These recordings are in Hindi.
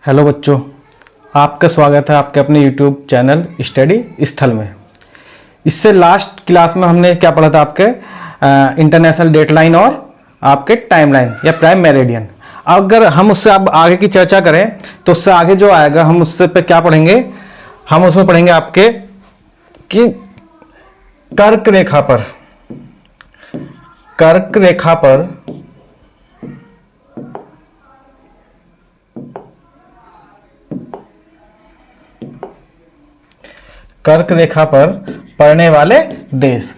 हेलो बच्चों, आपका स्वागत है आपके अपने YouTube चैनल स्टडी स्थल में। इससे लास्ट क्लास में हमने क्या पढ़ा था, आपके इंटरनेशनल डेटलाइन और आपके टाइमलाइन या प्राइम मेरिडियन। अगर हम उससे अब आगे की चर्चा करें तो उससे आगे जो आएगा हम उससे पे क्या पढ़ेंगे, हम उसमें पढ़ेंगे आपके कि कर्क रेखा पर कर्क रेखा पर पड़ने वाले देश।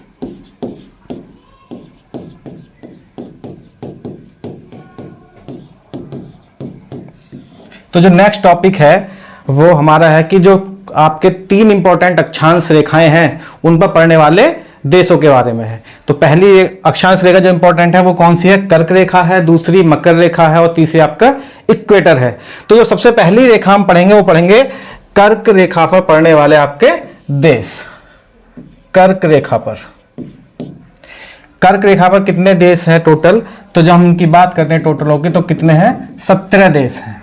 तो जो नेक्स्ट टॉपिक है वो हमारा है कि जो आपके 3 इंपॉर्टेंट अक्षांश रेखाएं हैं उन पर पड़ने वाले देशों के बारे में है। तो पहली अक्षांश रेखा जो इंपॉर्टेंट है वो कौन सी है, कर्क रेखा है, दूसरी मकर रेखा है और तीसरी आपका इक्वेटर है। तो जो सबसे पहली रेखा हम पढ़ेंगे वो पढ़ेंगे कर्क रेखा पर पड़ने वाले आपके देश। कर्क रेखा पर कितने देश हैं टोटल, तो जब हम उनकी बात करते हैं टोटल होगी तो कितने हैं, 17 देश हैं।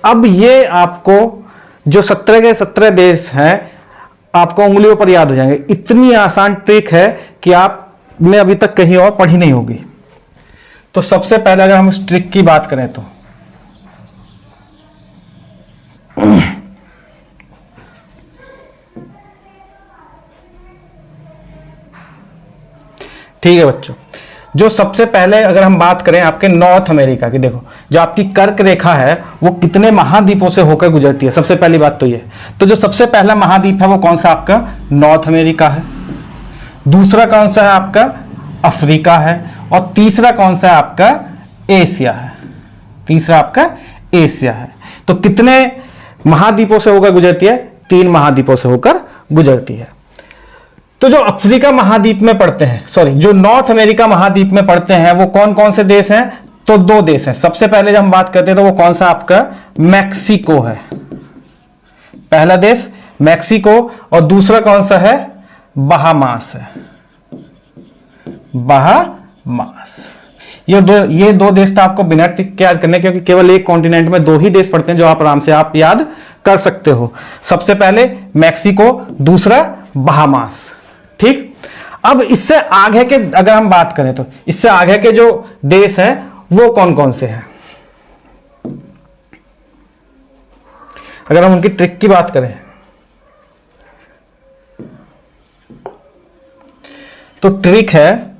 अब ये आपको जो 17 के 17 देश हैं आपको उंगलियों पर याद हो जाएंगे। इतनी आसान ट्रिक है कि आपने अभी तक कहीं और पढ़ी नहीं होगी। तो सबसे पहले अगर हम इस ट्रिक की बात करें तो ठीक है बच्चों, जो सबसे पहले अगर हम बात करें आपके नॉर्थ अमेरिका की, देखो जो आपकी कर्क रेखा है वो कितने महाद्वीपों से होकर गुजरती है। सबसे पहली बात तो ये, तो जो सबसे पहला महाद्वीप है वो कौन सा आपका नॉर्थ अमेरिका है, दूसरा कौन सा है आपका अफ्रीका है और तीसरा कौन सा है आपका एशिया है। तीसरा आपका एशिया है। तो कितने महाद्वीपों से होकर गुजरती है, 3 महाद्वीपों से होकर गुजरती है। तो जो अफ्रीका महाद्वीप में पड़ते हैं, जो नॉर्थ अमेरिका महाद्वीप में पड़ते हैं वो कौन कौन से देश हैं, तो 2 देश हैं। सबसे पहले जब हम बात करते हैं तो वो कौन सा आपका मैक्सिको है, पहला देश मैक्सिको, और दूसरा कौन सा है बहामास है, बहामास। ये दो देश तो आपको बिना टिक के याद करने, क्योंकि केवल एक कॉन्टिनेंट में 2 ही देश पड़ते हैं जो आप आराम से आप याद कर सकते हो। सबसे पहले मैक्सिको, दूसरा बहामास। ठीक, अब इससे आगे के अगर हम बात करें तो इससे आगे के जो देश हैं वो कौन कौन से हैं, अगर हम उनकी ट्रिक की बात करें तो ट्रिक है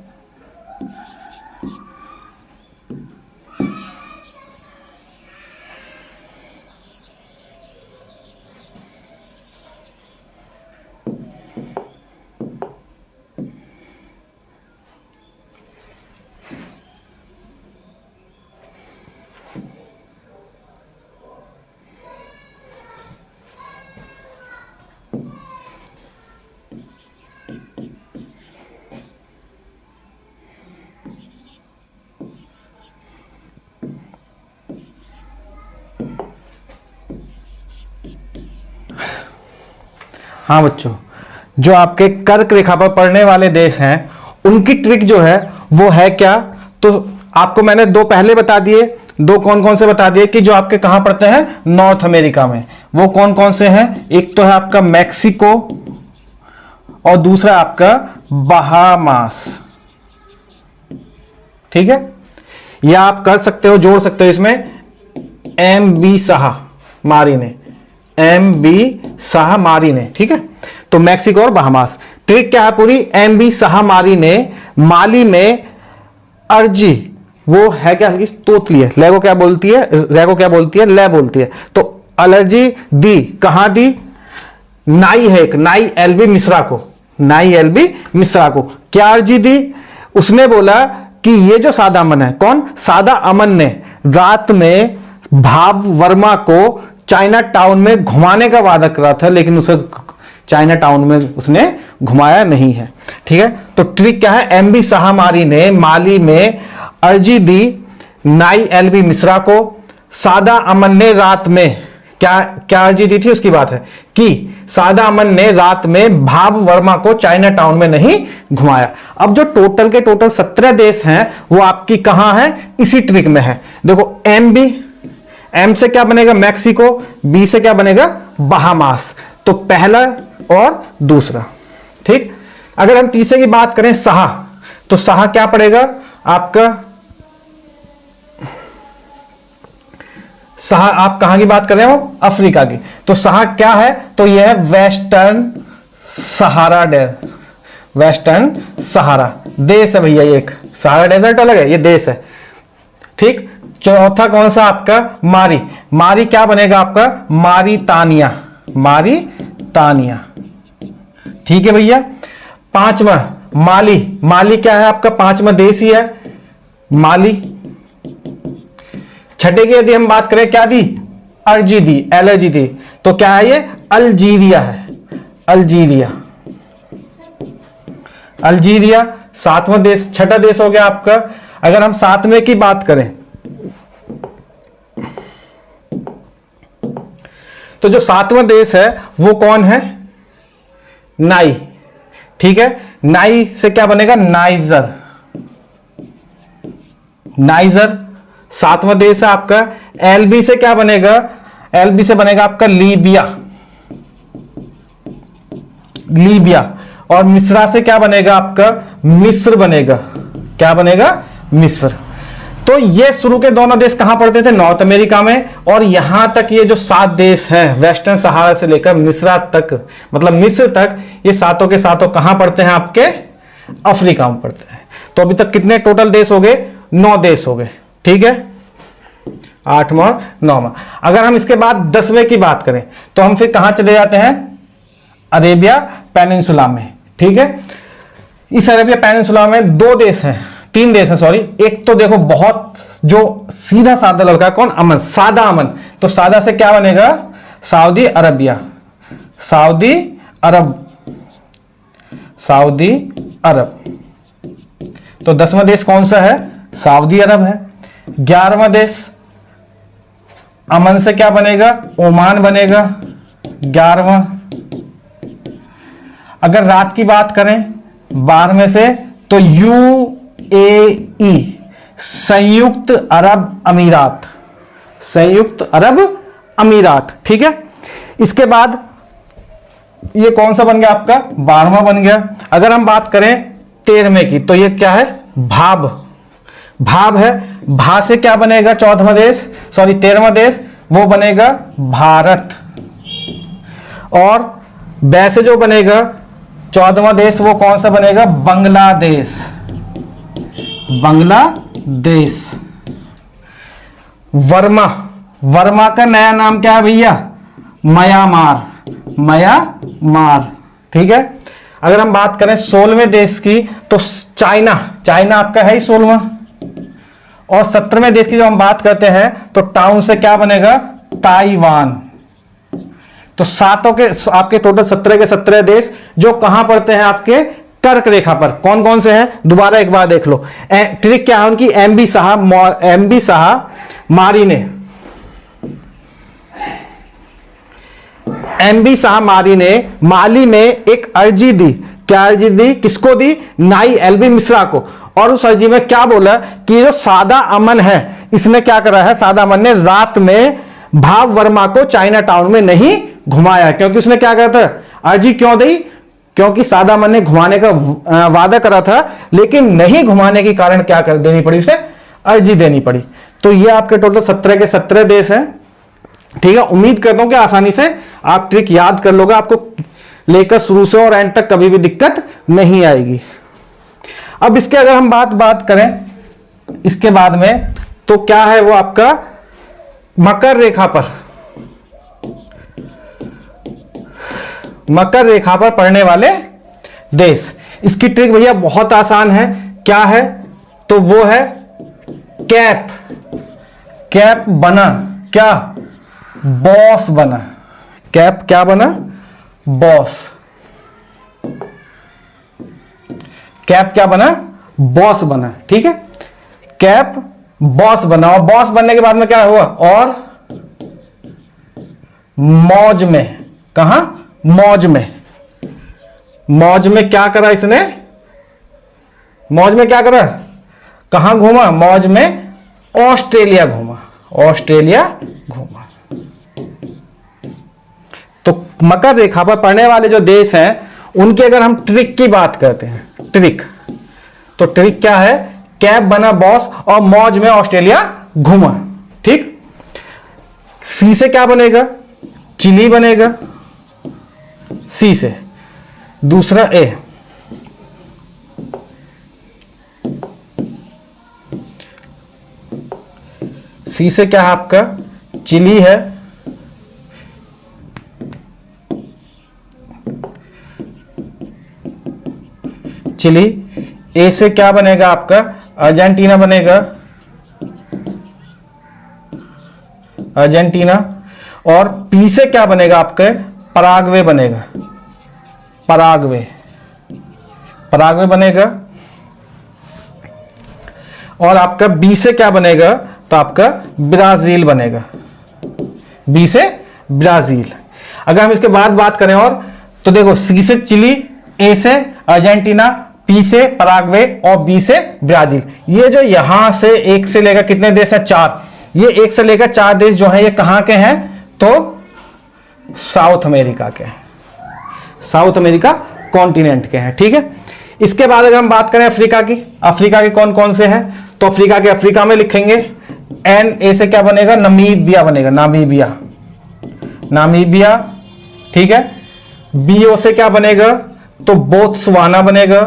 हाँ बच्चों, जो आपके कर्क रेखा पर पड़ने वाले देश हैं उनकी ट्रिक जो है वो है क्या, तो आपको मैंने 2 पहले बता दिए, 2 कौन कौन से बता दिए कि जो आपके कहां पड़ते हैं नॉर्थ अमेरिका में। वो कौन कौन से हैं, एक तो है आपका मैक्सिको और दूसरा आपका बहामास। ठीक है, या आप कर सकते हो, जोड़ सकते हो इसमें MB शाह मारी ने, ठीक है। तो मैक्सिको और बहामास। ट्रिक क्या है पूरी, MB शाह मारी ने माली में अर्जी, वो है क्या हल्की तोतली है, रैगो क्या बोलती है, ले बोलती है। तो अलर्जी दी, कहां दी, नाई है एक, नाई LB मिश्रा को क्या अर्जी दी, उसने बोला कि ये जो सादा अमन है, कौन सादा अमन ने रात में भाव वर्मा को चाइना टाउन में घुमाने का वादा करा था, लेकिन उसे चाइना टाउन में उसने घुमाया नहीं है। ठीक है, तो ट्रिक क्या है, MB शाह मारी ने माली में अर्जी दी नाई LB मिश्रा को, सादा अमन ने रात में क्या अर्जी दी थी उसकी बात है कि सादा अमन ने रात में भाव वर्मा को चाइना टाउन में नहीं घुमाया। अब जो टोटल के टोटल 17 देश हैं वो आपकी कहां है, इसी ट्रिक में है। देखो एम से क्या बनेगा मैक्सिको, बी से क्या बनेगा बहामास। तो पहला और दूसरा। ठीक, अगर हम तीसरे की बात करें सहा, तो सहा क्या पड़ेगा आपका, सहा आप कहां की बात कर रहे हो अफ्रीका की। तो सहा क्या है, तो यह है वेस्टर्न सहारा डेजर्ट, वेस्टर्न सहारा देश है भैया, एक सहारा डेजर्ट अलग है, ये देश है। ठीक, चौथा कौन सा आपका मारी, मारी क्या बनेगा आपका मारीतानिया, मारीतानिया। ठीक है भैया। पांचवा माली, माली क्या है आपका पांचवा देश ही है माली। छठे की यदि हम बात करें क्या दी अर्जी दी, एलर्जी दी, तो क्या है ये अल्जीरिया है, अल्जीरिया, अल्जीरिया सातवां देश, छठा देश हो गया आपका। अगर हम सातवें की बात करें तो जो सातवां देश है वो कौन है नाई। ठीक है, नाई से क्या बनेगा नाइजर, नाइजर सातवां देश है आपका। एलबी से क्या बनेगा, एलबी से बनेगा आपका लीबिया, लीबिया। और मिस्रा से क्या बनेगा आपका मिस्र बनेगा, क्या बनेगा मिस्र। तो ये शुरू के दोनों देश कहां पड़ते थे नॉर्थ अमेरिका में, और यहां तक ये जो 7 देश हैं वेस्टर्न सहारा से लेकर मिस्र तक, मतलब मिस्र तक, ये सातों के सातों कहां पड़ते हैं आपके अफ्रीका में पड़ते हैं। तो अभी तक कितने टोटल देश हो गए 9 देश हो गए। ठीक है, 8वां और 9वां। अगर हम इसके बाद 10वें की बात करें तो हम फिर कहां चले जाते हैं अरेबिया पेनिनसुला में। ठीक है, इस अरेबिया पेनिनसुला में 2 देश हैं, 3 देश हैं सॉरी। एक तो देखो बहुत जो सीधा साधा लड़का कौन अमन, सादा अमन। तो सादा से क्या बनेगा सऊदी अरबिया, सऊदी अरब, सऊदी अरब। तो 10वां देश कौन सा है सऊदी अरब है। 11वां देश अमन से क्या बनेगा ओमान बनेगा 11वां। अगर रात की बात करें 12वें से तो यूएई संयुक्त अरब अमीरात, संयुक्त अरब अमीरात। ठीक है, इसके बाद ये कौन सा बन गया आपका 12वां बन गया। अगर हम बात करें 13वें की तो ये क्या है भाब, भाब है। भा से क्या बनेगा 14वां देश सॉरी 13वां देश वो बनेगा भारत। और बै से जो बनेगा 14वां देश वो कौन सा बनेगा बांग्लादेश, बांग्लादेश। वर्मा, वर्मा का नया नाम क्या है भैया म्यांमार, म्यांमार। ठीक है, अगर हम बात करें 16वें देश की तो चाइना, चाइना आपका है ही 16वां। और 17वें देश की जो हम बात करते हैं तो टाउन से क्या बनेगा ताइवान। तो सातों के आपके टोटल 17 के 17 देश जो कहां पड़ते हैं आपके कर्क रेखा पर। कौन कौन से हैं दोबारा एक बार देख लो। ट्रिक क्या है उनकी, एमबी साहा मारी ने, एमबी साहा मारी ने माली में एक अर्जी दी। क्या अर्जी दी, किसको दी, नाई एलबी मिश्रा को। और उस अर्जी में क्या बोला कि जो सादा अमन है इसने क्या करा है, सादा अमन ने रात में भाव वर्मा को चाइना टाउन में नहीं घुमाया। क्योंकि उसने क्या कहा था, अर्जी क्यों दी, क्योंकि सादा अमन ने घुमाने का वादा करा था लेकिन नहीं घुमाने के कारण क्या कर देनी पड़ी, उसे अर्जी देनी पड़ी। तो ये आपके टोटल 17 के 17 देश हैं। ठीक है, उम्मीद करता हूं कि आसानी से आप ट्रिक याद कर लोगे, आपको लेकर शुरू से और एंड तक कभी भी दिक्कत नहीं आएगी। अब इसके अगर हम बात करें इसके बाद में तो क्या है वो आपका मकर रेखा पर, मकर रेखा पर पड़ने वाले देश। इसकी ट्रिक भैया बहुत आसान है, क्या है तो वो है कैप, कैप बना क्या बॉस बना, कैप क्या बना बॉस, कैप क्या बना बॉस बना। ठीक है, कैप बॉस बना। और बॉस बनने के बाद में क्या हुआ, और मौज में, कहां मौज में, मौज में क्या करा इसने, मौज में क्या करा, कहां घूमा, मौज में ऑस्ट्रेलिया घूमा, ऑस्ट्रेलिया घूमा। तो मकर रेखा पर पड़ने वाले जो देश हैं उनकी अगर हम ट्रिक की बात करते हैं, ट्रिक, तो ट्रिक क्या है? कैप बना बॉस और मौज में ऑस्ट्रेलिया घूमा। ठीक, सी से क्या बनेगा? चिली बनेगा, सी से। दूसरा ए, सी से क्या है आपका? चिली है, चिली। ए से क्या बनेगा आपका? अर्जेंटीना बनेगा, अर्जेंटीना। और पी से क्या बनेगा आपके? पराग्वे बनेगा, पराग्वे, पराग्वे बनेगा। और आपका बी से क्या बनेगा? तो आपका ब्राजील बनेगा, बी से ब्राजील। अगर हम इसके बाद बात करें और, तो देखो सी से चिली, ए से अर्जेंटीना, पी से पराग्वे और बी से ब्राजील। ये जो यहां से एक से लेकर कितने देश है? 4। ये एक से लेकर 4 देश जो है ये कहां के हैं? तो साउथ अमेरिका के हैं, साउथ अमेरिका कॉन्टिनेंट के हैं। ठीक है, इसके बाद अगर हम बात करें अफ्रीका की, अफ्रीका के कौन कौन से हैं? तो अफ्रीका के, अफ्रीका में लिखेंगे एन, ए से क्या बनेगा? नमीबिया बनेगा, नामीबिया, नामीबिया। ठीक है, बी ओ से क्या बनेगा? तो बोत्सवाना बनेगा,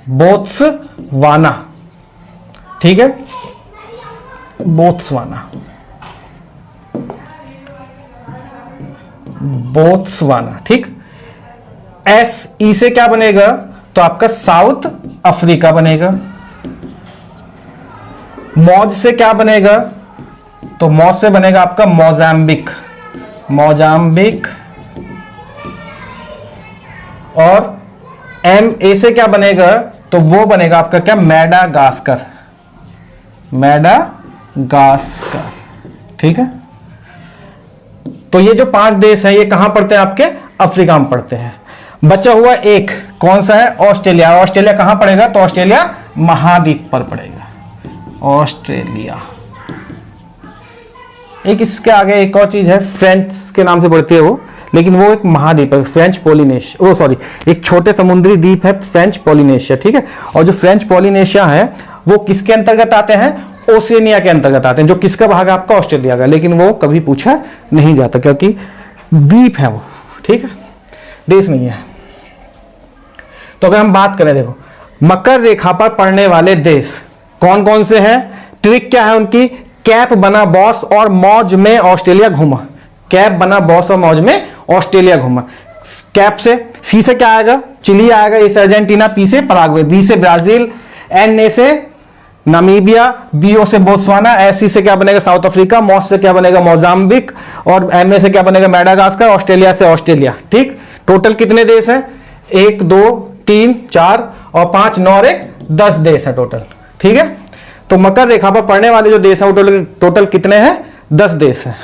बोत्सवाना। ठीक है, बोत्सवाना, बोत्सवाना। ठीक, एस ई से क्या बनेगा? तो आपका साउथ अफ्रीका बनेगा। मौज से क्या बनेगा? तो मौज से बनेगा आपका मोजाम्बिक, मोजाम्बिक। और एम ए से क्या बनेगा? तो वो बनेगा आपका क्या? Madagascar, Madagascar. ठीक है, तो ये जो 5 देश हैं ये कहां पड़ते हैं? आपके अफ्रीका में पड़ते हैं। बचा हुआ एक कौन सा है? ऑस्ट्रेलिया। ऑस्ट्रेलिया कहां पड़ेगा? तो ऑस्ट्रेलिया महाद्वीप पर पड़ेगा, ऑस्ट्रेलिया। एक इसके आगे एक और चीज है, फ्रेंच के नाम से पड़ती है वो, लेकिन वो एक महाद्वीप है, फ्रेंच पोलिनेशिया, ओ सॉरी, एक छोटे समुद्री द्वीप है फ्रेंच पोलिनेशिया। ठीक है, और जो फ्रेंच पोलिनेशिया है वो किसके अंतर्गत आते हैं? ओशिनिया के अंतर्गत आते हैं, जो किसका भाग है? आपका ऑस्ट्रेलिया का। लेकिन वो कभी पूछा नहीं जाता क्योंकि द्वीप है वो। ठीक है, देश नहीं है। तो अगर हम बात करें, देखो मकर रेखा पर पड़ने वाले देश कौन कौन से हैं? ट्रिक क्या है उनकी? कैप बना बॉस और मौज में ऑस्ट्रेलिया घूमा, कैप बना बॉस और मौज में ऑस्ट्रेलिया घूमा। कैप से, सी से क्या आएगा? चिली आएगा, ए से अर्जेंटीना, पी से पराग्वे, बी से ब्राजील, एन ए से नामीबिया, बी ओ से बोत्सवाना, एस सी से क्या बनेगा? साउथ अफ्रीका, मौज से क्या बनेगा? मोजाम्बिक, और एम ए से क्या बनेगा? मैडागास्कर, ऑस्ट्रेलिया से ऑस्ट्रेलिया। ठीक, टोटल कितने देश हैं? 1 2 3 4 और 5 9 और 1 10 देश है टोटल। ठीक है, तो मकर रेखा पर पड़ने वाले जो देश है वो टोटल कितने हैं? 10 देश हैं।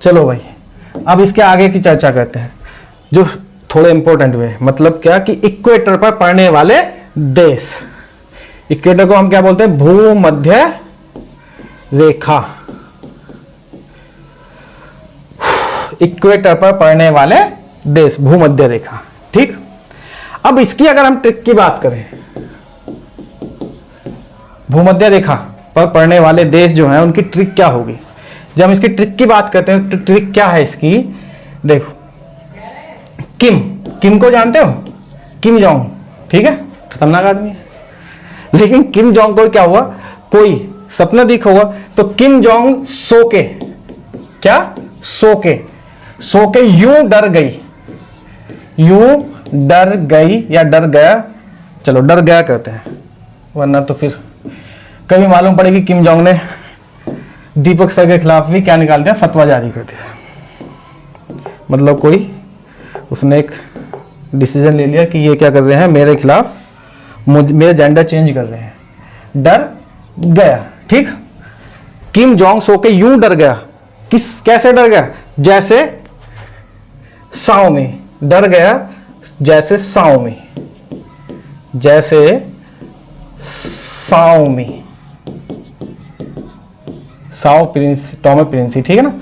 चलो भाई, अब इसके आगे की चर्चा करते हैं जो थोड़े इंपॉर्टेंट हुए, मतलब क्या कि इक्वेटर पर पड़ने वाले देश। इक्वेटर को हम क्या बोलते हैं? भूमध्य रेखा, इक्वेटर पर पड़ने वाले देश, भूमध्य रेखा। ठीक, अब इसकी अगर हम ट्रिक की बात करें, भूमध्य रेखा पर पड़ने वाले देश जो हैं उनकी ट्रिक क्या होगी? जब हम इसकी ट्रिक की बात करते हैं तो ट्रिक क्या है इसकी? देखो, किम, किम को जानते हो? किम जोंग, ठीक है, खतरनाक आदमी है, लेकिन किम जोंग को क्या हुआ? कोई सपना दिखा हुआ, तो किम जोंग सो के, क्या सो के यूं डर गई, यूं डर गई या डर गया, चलो डर गया कहते हैं, वरना तो फिर कभी मालूम पड़ेगी किम जोंग ने दीपक सर के खिलाफ भी क्या निकाल दिया, फतवा जारी कर दिया। मतलब कोई उसने एक डिसीजन ले लिया कि ये क्या कर रहे हैं मेरे खिलाफ, मेरे जेंडर चेंज कर रहे हैं, डर गया। ठीक, किम जोंग सो के यूं डर गया, कैसे डर गया? जैसे साओमी, डर गया जैसे साओमी, जैसे साओमी। साओ प्रिंस टॉमे प्रिंसी, ठीक है ना।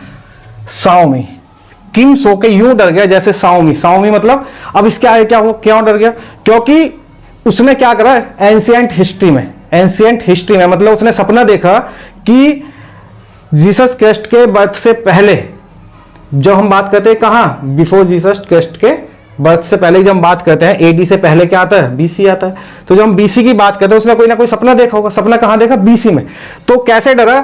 साओमी, किम सो के यूं डर गया जैसे साओमी, साओमी मतलब अब इसके आगे क्या हुआ, क्यों डर गया, क्योंकि उसने क्या करा एंशिएंट हिस्ट्री में, एंशिएंट हिस्ट्री में मतलब उसने सपना देखा कि जीसस क्राइस्ट के बर्थ से पहले, जो हम बात करते हैं कहां, बिफोर जीसस क्राइस्ट के बर्थ से पहले जब हम बात करते हैं, एडी से पहले क्या आता है, बीसी आता है। तो जब हम बीसी की बात करते हैं उसने कोई ना कोई सपना देखा होगा, सपना कहां देखा, बीसी में। तो कैसे डरा,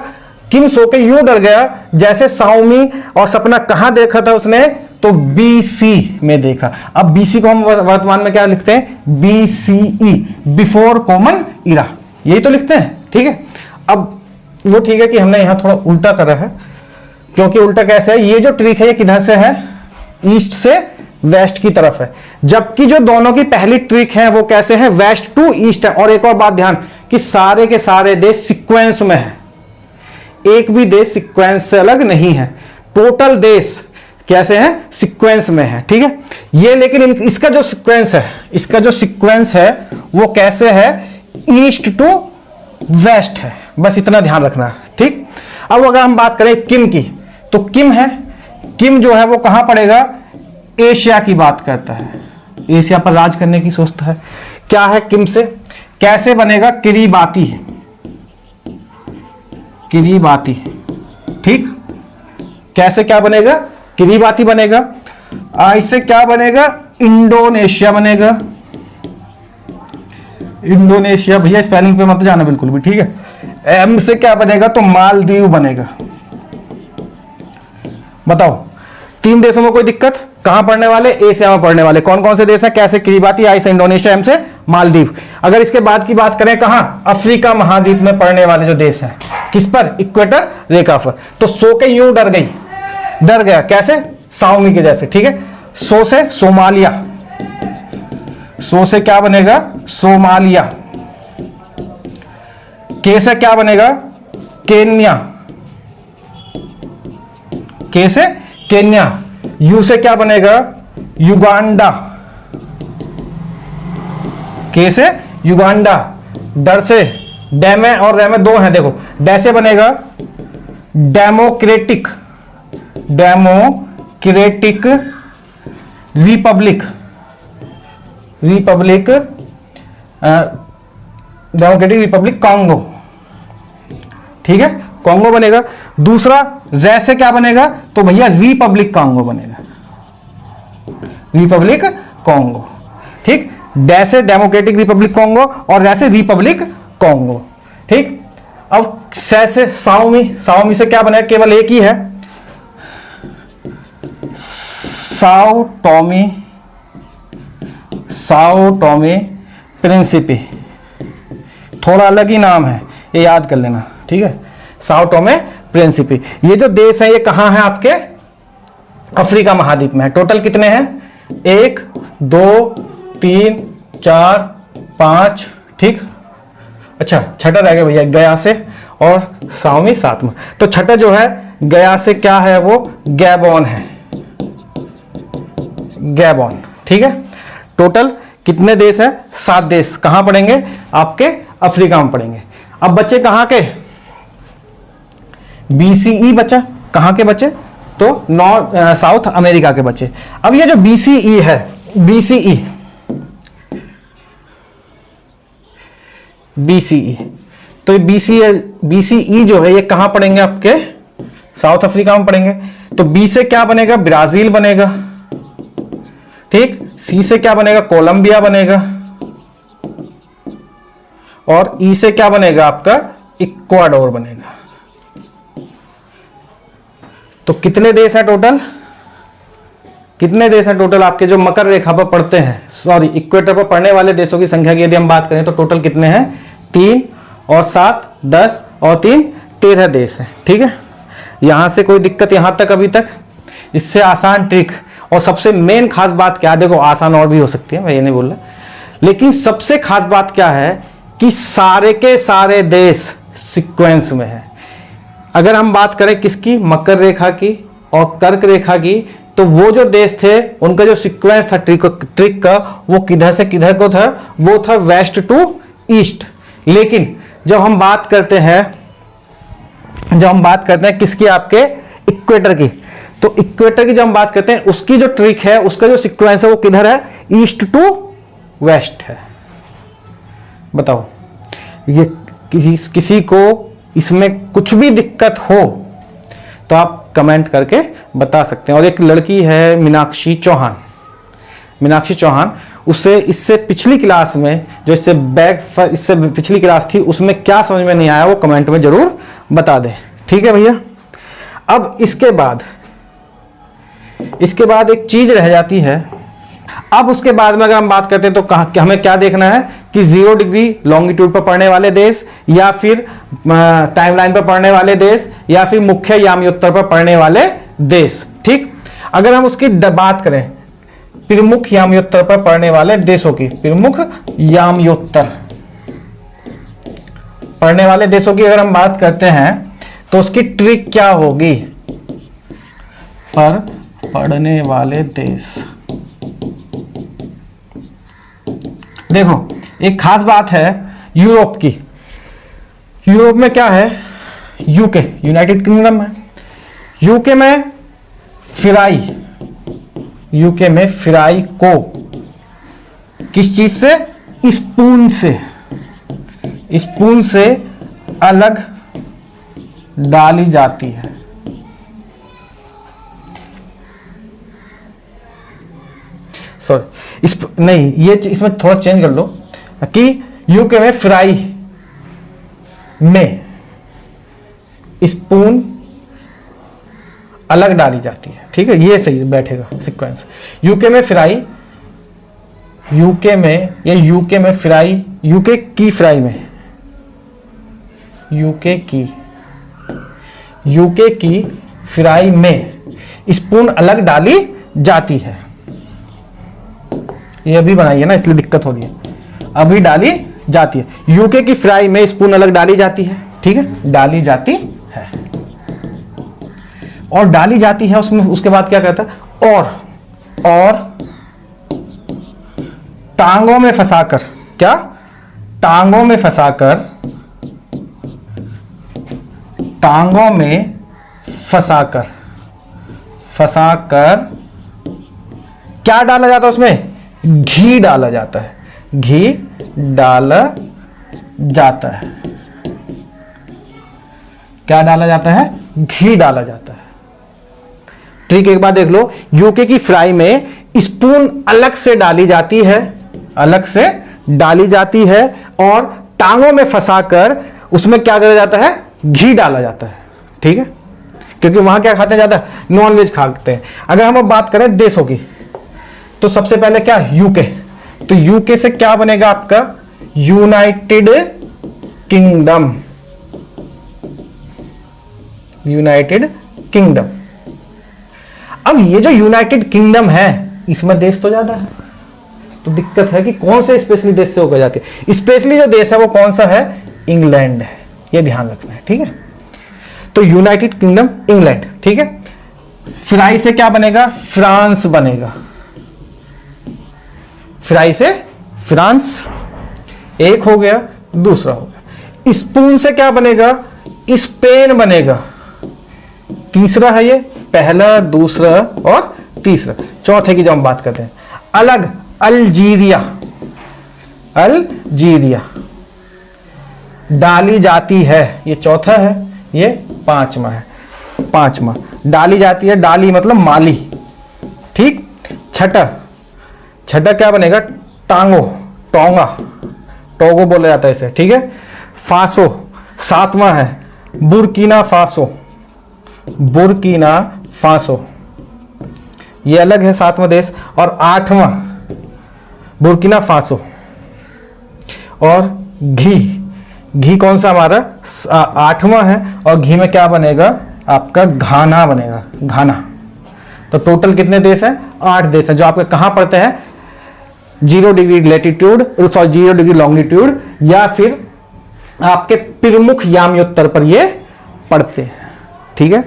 किम सो के यूं डर गया जैसे साओमी, और सपना कहां देखा था उसने, तो बीसी में देखा। अब बीसी को हम वर्तमान में क्या लिखते हैं, बीसीई, बिफोर कॉमन इरा, यही तो लिखते हैं, ठीक है। अब वो ठीक है कि हमने यहां थोड़ा उल्टा करा है, क्योंकि उल्टा कैसे है, ये जो ट्रिक है ये किधर से है, ईस्ट से वेस्ट की तरफ है, जबकि जो दोनों की पहली ट्रिक है वो कैसे है, वेस्ट टू ईस्ट है। और एक और बात ध्यान, कि सारे के सारे देश सीक्वेंस में है, एक भी देश सीक्वेंस से अलग नहीं है, टोटल देश कैसे है, सीक्वेंस में है, ठीक है। ये लेकिन इसका जो सीक्वेंस है, इसका जो सीक्वेंस है वो कैसे है, ईस्ट टू वेस्ट है, बस इतना ध्यान रखना है, ठीक। अब अगर हम बात करें किम की, तो किम है, किम जो है वो कहां पड़ेगा, एशिया की बात करता है, एशिया पर राज करने की सोचता है। क्या है किम से, कैसे बनेगा, किरीबाती, किरीबाती, ठीक। कैसे क्या बनेगा, किरीबाती बनेगा। इससे क्या बनेगा, इंडोनेशिया बनेगा, इंडोनेशिया, भैया स्पेलिंग पे मत जाना बिल्कुल भी, ठीक है। एम से क्या बनेगा, तो मालदीव बनेगा। बताओ, तीन देशों में कोई दिक्कत, कहां पढ़ने वाले, एशिया में पढ़ने वाले, कौन कौन से देश हैं, कैसे, किरीबाती, आई से इंडोनेशिया, एम से मालदीव। अगर इसके बाद की बात करें कहां, अफ्रीका महाद्वीप में पढ़ने वाले जो देश हैं, किस पर, इक्वेटर रेखा पर। तो सो के यूं डर गई, डर गया कैसे, साओमी के जैसे, ठीक है। सो से सोमालिया, सो से क्या बनेगा, सोमालिया। के से क्या बनेगा, केन्या, के से केन्या। यू से क्या बनेगा, युगांडा, के से युगांडा। डर से, डेमे और रेमे दो हैं, देखो, डे से बनेगा democratic, democratic Republic, Republic, democratic Republic Congo, ठीक है, कांगो बनेगा। दूसरा रे से क्या बनेगा, तो भैया रिपब्लिक कांगो बनेगा, रिपब्लिक कांगो, ठीक। डे से डेमोक्रेटिक रिपब्लिक कांगो और रे से रिपब्लिक कांगो, ठीक। अब से साओमी, साओमी से क्या बनेगा, केवल एक ही है, Sao Tommy, Sao Tommy Principe, थोड़ा अलग ही नाम है, ये याद कर लेना, ठीक है, साओ टॉमे प्रिंसिपी। ये जो देश है ये कहां है, आपके अफ्रीका महाद्वीप में है। टोटल कितने हैं, 1 2 3 4 5, ठीक। अच्छा, छठा रह गया भैया, गया से और साओमी साथ में। तो छठा जो है गया से क्या है, वो गैबोन है, गैबोन, ठीक है। टोटल कितने देश है, 7 देश। कहां पढ़ेंगे, आपके अफ्रीका में पढ़ेंगे। अब बच्चे कहां के, बीसीई बचा, कहां के बच्चे, तो नॉर्थ साउथ अमेरिका के बच्चे। अब ये जो बीसीई है, बीसीई, बीसीई, तो बीसीई जो है ये कहां पढ़ेंगे, आपके साउथ अफ्रीका में पढ़ेंगे। तो बी से क्या बनेगा, ब्राजील बनेगा, ठीक। सी से क्या बनेगा, कोलंबिया बनेगा, और ई से क्या बनेगा, आपका इक्वाडोर बनेगा। तो कितने देश हैं टोटल, कितने देश हैं टोटल आपके जो मकर रेखा पर पढ़ते हैं, सॉरी इक्वेटर पर पढ़ने वाले देशों की संख्या की यदि हम बात करें तो टोटल कितने हैं, 3 और 7 10 और 3 13 देश हैं, ठीक है। यहां से कोई दिक्कत यहां तक अभी तक, इससे आसान ट्रिक। और सबसे मेन खास बात क्या है, देखो आसान और भी हो सकती है, मैं ये नहीं बोल रहा, लेकिन सबसे खास बात क्या है कि सारे के सारे देश सीक्वेंस में है। अगर हम बात करें किसकी, मकर रेखा की और कर्क रेखा की, तो वो जो देश थे उनका जो सीक्वेंस था ट्रिक का, वो किधर से किधर को था, वो था वेस्ट टू ईस्ट। लेकिन जब हम बात करते हैं जब हम बात करते हैं किसकी, आपके इक्वेटर की, तो इक्वेटर की जब हम बात करते हैं उसकी जो ट्रिक है, उसका जो सीक्वेंस है वो किधर है, ईस्ट टू वेस्ट है। बताओ, ये किसी को इसमें कुछ भी दिक्कत हो तो आप कमेंट करके बता सकते हैं। और एक लड़की है मीनाक्षी चौहान, मीनाक्षी चौहान, उससे इससे पिछली क्लास में जो इससे पिछली क्लास थी उसमें क्या समझ में नहीं आया वो कमेंट में जरूर बता दें। ठीक है भैया। अब इसके बाद एक चीज रह जाती है। अब उसके बाद में अगर हम बात करते हैं तो हमें क्या देखना है कि 0 डिग्री लॉन्गिट्यूड पर पड़ने वाले देश, या फिर टाइमलाइन पर पड़ने वाले देश, या फिर मुख्य याम्योत्तर पर पड़ने वाले देश। ठीक, अगर हम उसकी बात करें प्रमुख याम्योत्तर पर पड़ने वाले देशों की, प्रमुख याम्योत्तर पड़ने वाले देशों की अगर हम बात करते हैं तो उसकी ट्रिक क्या होगी, पर पड़ने वाले देश। देखो, एक खास बात है यूरोप की। यूरोप में क्या है, यूके, यूनाइटेड किंगडम है। यूके में फ्राई को किस चीज से, स्पून से अलग डाली जाती है। सॉरी, नहीं, ये इसमें थोड़ा चेंज कर लो कि यूके में फ्राई में स्पून अलग डाली जाती है। ठीक है, ये सही बैठेगा सीक्वेंस। यूके में फ्राई, यूके की फ्राई में स्पून अलग डाली जाती है। ये अभी बनाई है ना, इसलिए दिक्कत हो रही है। अभी डाली जाती है, यूके की फ्राई में स्पून अलग डाली जाती है। ठीक है, डाली जाती है। और डाली जाती है उसमें, उसके बाद क्या कहता है, और टांगों में फंसाकर, क्या, टांगों में फंसाकर क्या डाला जाता है उसमें, घी डाला जाता है। घी डाला जाता है। क्या डाला जाता है, घी डाला जाता है। ठीक, एक बार देख लो, यूके की फ्राई में स्पून अलग से डाली जाती है, और टांगों में फंसाकर उसमें क्या करा जाता है, घी डाला जाता है। ठीक है, क्योंकि वहां क्या खाते हैं ज्यादा, नॉनवेज खाते हैं। अगर हम अब बात करें देशों की, तो सबसे पहले क्या, यूके, तो यूके से क्या बनेगा आपका, यूनाइटेड किंगडम। अब ये जो यूनाइटेड किंगडम है, इसमें देश तो ज्यादा है, तो दिक्कत है कि कौन से स्पेशली देश से होकर जाते हैं। स्पेशली जो देश है वो कौन सा है, इंग्लैंड है, ये ध्यान रखना है। ठीक है, तो यूनाइटेड किंगडम, इंग्लैंड। ठीक है, फ्राई से क्या बनेगा, फ्रांस बनेगा। फ्राई से फ्रांस, एक हो गया, दूसरा हो गया। स्पून से क्या बनेगा, स्पेन बनेगा। तीसरा है ये, पहला, दूसरा और तीसरा। चौथे की जब हम बात करते हैं, अलग, अल्जीरिया डाली जाती है। ये चौथा है, ये पांचवा डाली जाती है। डाली मतलब माली। ठीक, छठा क्या बनेगा, टोगो बोला जाता है इसे। ठीक है, फासो सातवां है, बुर्किना फासो, ये अलग है सातवां देश। और आठवां बुर्किना फासो। और घी कौन सा हमारा, आठवां है, और घी में क्या बनेगा आपका, घाना बनेगा, घाना। तो टोटल कितने देश हैं, 8 देश हैं, जो आपके कहां पड़ते हैं, 0 डिग्री लैटिट्यूड, 0 डिग्री लॉन्गिट्यूड, या फिर आपके प्रमुख याम्योत्तर पर ये पड़ते हैं। ठीक है,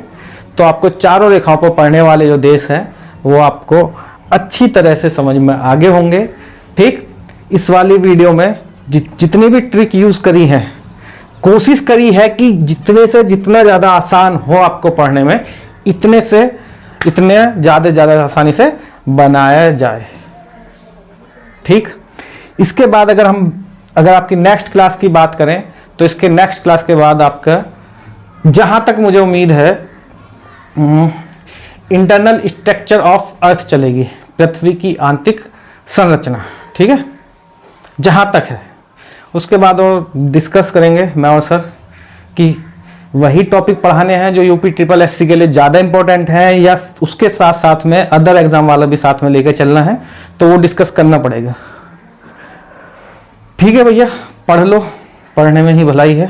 तो आपको चारों रेखाओं पर पड़ने वाले जो देश हैं वो आपको अच्छी तरह से समझ में आगे होंगे। ठीक, इस वाली वीडियो में जितनी भी ट्रिक यूज करी है, कोशिश करी है कि जितने से जितना ज्यादा आसान हो आपको पढ़ने में, इतने से इतने ज्यादा आसानी से बनाया जाए। ठीक, इसके बाद अगर आपकी नेक्स्ट क्लास की बात करें तो इसके नेक्स्ट क्लास के बाद आपका, जहां तक मुझे उम्मीद है, इंटरनल स्ट्रक्चर ऑफ अर्थ चलेगी, पृथ्वी की आंतरिक संरचना। ठीक है, जहां तक है। उसके बाद और डिस्कस करेंगे मैं और सर कि वही टॉपिक पढ़ाने हैं जो यूपी ट्रिपल एससी के लिए ज़्यादा इंपॉर्टेंट है, या उसके साथ साथ में अदर एग्जाम वाला भी साथ में लेकर चलना है, तो वो डिस्कस करना पड़ेगा। ठीक है भैया, पढ़ लो, पढ़ने में ही भलाई है।